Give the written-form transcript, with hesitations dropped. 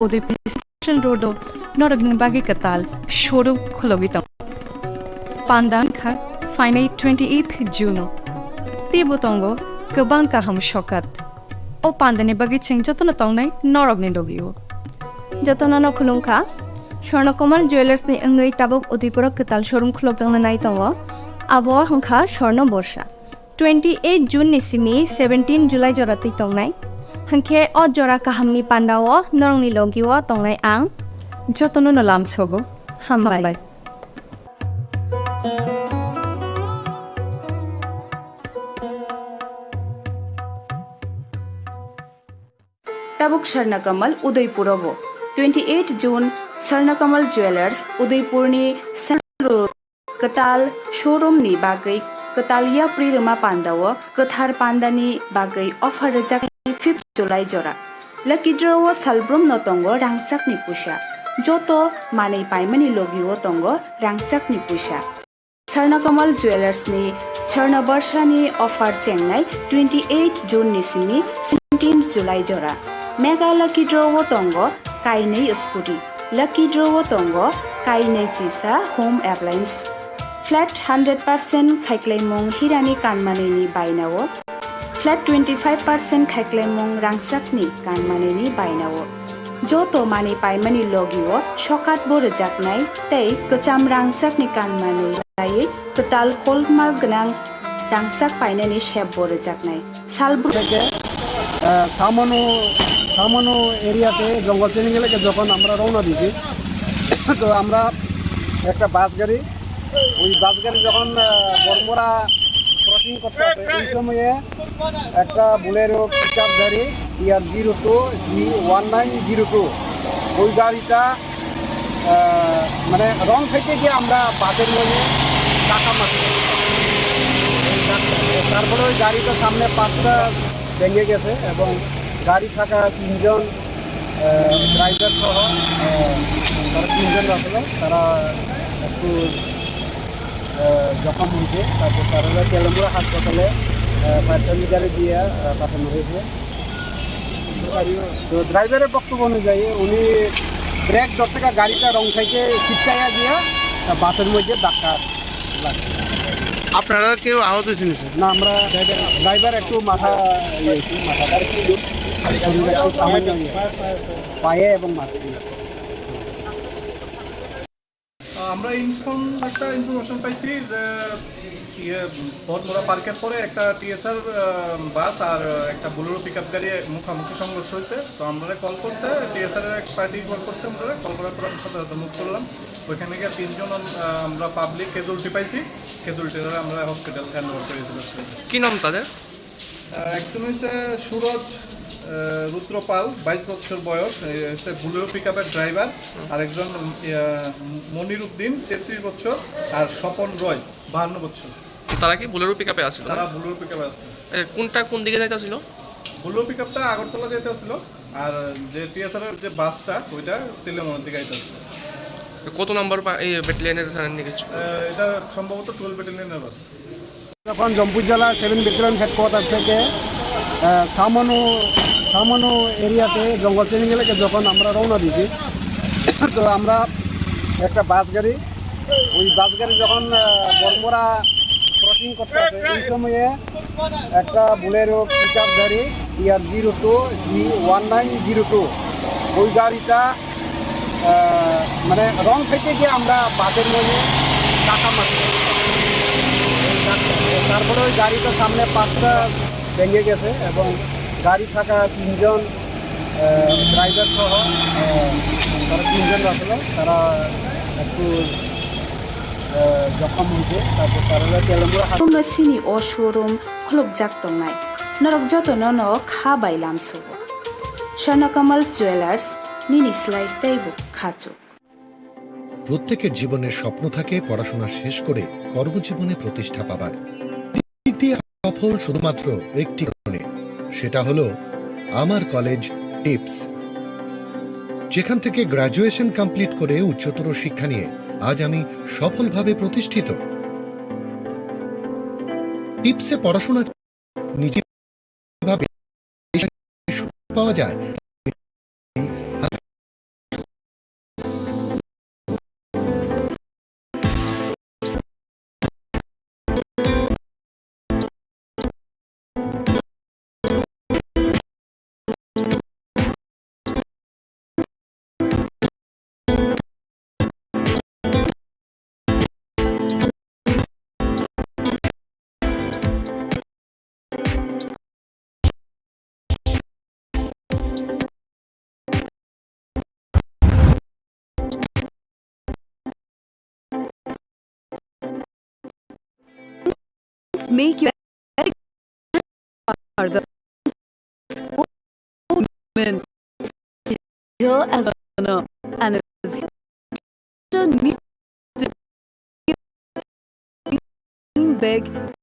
Ode Station Rodo, Noragin Bagi Katal, Shodo Kologitam. Pandanka, Finite 28th Juno. Tibutongo, Kabanka Ham Shokat. O Pandane Bagi Ching Jotonatone, Noragni Dogio. Jotonano Kulunka, Shornokomal Jewelers ni Ngui Tabok Udipura Katal Showroom Klokjang Naitawa, Abo Hunka Shorno Borsha. 28 June Nisimi, 17 July Jorati Tongnai. Hanke o jora kahamni pandawo norongni logiwo tongnai ang Jotono no Lamsogo. hambai. Tabuk Sharnakamal Udaipurabo 28 June Sharnakamal Jewelers Udaipurni Central Katal Showroom ni bagai Katalia Prirama Pandawo Kathar Pandani bagai offer rejak 5th July jora Lucky draw Salbrum no tongo rangchak ni pusha Joto Manei Paimani logiwo tongo rangchak ni pusha Sharnakamal Jewelers ni Sharna Barsha ni offer Chennai 28 June ni simi 17 July jora Mega Lucky Draw Tongo, Kainei Scooty. Lucky Draw Tongo, Kainei Chisa, Home Appliance. Flat 100% Kaiklemong Hirani Kanmaneni Bainawo. Flat 25% Kaiklemong Rangsakni Kanmaneni Bainawo. Joto Mani Paimani Logiwo, Shokat Borajaknai, Tei, Kacham Rangsakni Kanmanei, Katal Holmark Ganang, Rangsak Painani Shep Borajaknai. Salbu. সামান্য এরিয়াতে জঙ্গল training গেলে যখন আমরা রওনা দিয়েছি তো আমরা একটা বাস গাড়ি যখন বর্মরা ক্রসিং করতে হবে এই সময়ে একটা বুলেরো পিকআপ গাড়ি ER02 G1902 ওই গাড়িটা মানে রং সাইডে গিয়ে আমরা বাসের মধ্যে টাকা মারছি তারপরে ওই গাড়িটার সামনে পাঁচটা ভেঙে গেছে এবং গাড়ি থাকা তিনজন ড্রাইভার সহ তারা তিনজন আসলে তারা একটু জখম হয়েছে তারপর তারা তেলেঙ্গুড়া হাসপাতালে ফায়ার গাড়ি দিয়ে পাঠানো হয়েছে তো ড্রাইভারের বক্তব্য অনুযায়ী উনি ব্রেক ধরতে গাড়িটা রং সাইডে ছিটকাইয়া দিয়ে বাসের মধ্যে ধাক্কা লাগছে। আপনারা কেউ আহত হয়েছেন? না, আমরা ড্রাইভার একটু মাথাটা একটু পায়ে এবং মাথায় আমরা একটা ইনফরমেশন পাইছি যে বহরমোড়া পার্কের পরে একটা টিএসআর বাস আর একটা বুলেরো পিকআপ গাড়ি মুখোমুখি সংঘর্ষ হয়েছে। তো আমরা কল করছে টিএসআর এক পার্টি কল করছে, আমরা কল করার পর আমরা সাথে মুভ করলাম। ওইখানে গিয়ে তিনজন আমরা পাবলিক ক্যাজুয়ালিটি পাইছি, ক্যাজুয়ালিটিরা আমরা হসপিটাল হ্যান্ড ওভার করে দিয়েছি। কি নাম তাদের? একজন হচ্ছে সুরজ রুদ্রপাল 22 বছর বয়স, হচ্ছে বুলেরো পিকআপের ড্রাইভার। আর একজন মনির উদ্দিন 33 বছর, আর স্বপন রয় 52 বছর। তারা কি বুলেরো পিকআপে আসছিল? তারা বুলেরো পিকআপে আসছিল। কোনটা কোন দিকে যাইতেছিল? বুলেরো পিকআপটা আগরতলা যেতে আসছিল, আর যে টিএসআর এর যে বাসটা ওইটা তেলেঙ্গানার দিকে যাইতে আসছিল। কত নাম্বার এই ব্যাটালিয়নের নিয়ে? এটা সম্ভবত 12 ব্যাটালিয়নের বাস। যখন জম্পুর জেলা 7 ব্যাটালিয়ন হেডকোয়ার্টার থেকে সামান্য এরিয়াতে জঙ্গল ট্রেনিং গেলে যখন আমরা রওনা দিয়েছি তো আমরা একটা বাস গাড়ি যখন বর্মরা ক্রসিং করতে হবে এই সময়ে একটা বুলেরো পিকআপ গাড়ি ER02 G1902 ওই গাড়িটা মানে রং সাইডে গিয়ে আমরা বাসের মধ্যে টাকা মারছি। তারপরে ওই গাড়িটার সামনে পাঁচটা ভেঙে গেছে এবং গাড়ি থাকা তিনজন ড্রাইভার সহ তারা তিনজন আসলে তারা একটু জখম হয়েছে। তারপর তারা তেলেঙ্গুড়া Sini o showroom Klokjak Tongnai. Norok Joto no Kha Bailam Subo. Sharnakamal Jewelers Nini Slide Teibo Khachu. প্রত্যেকের জীবনের স্বপ্ন থাকে পড়াশোনা শেষ করে কর্মজীবনে প্রতিষ্ঠা পাবার। দিক দিয়ে সফল শুধুমাত্র একটি কারণে, সেটা হলো আমার কলেজ টিপস, যেখান থেকে গ্র্যাজুয়েশন কমপ্লিট করে উচ্চতর শিক্ষা নিয়ে আজ আমি সফলভাবে প্রতিষ্ঠিত। টিপসে পড়াশোনা নিজে পাওয়া যায় make you are the woman here as a learner and is here to need to dream big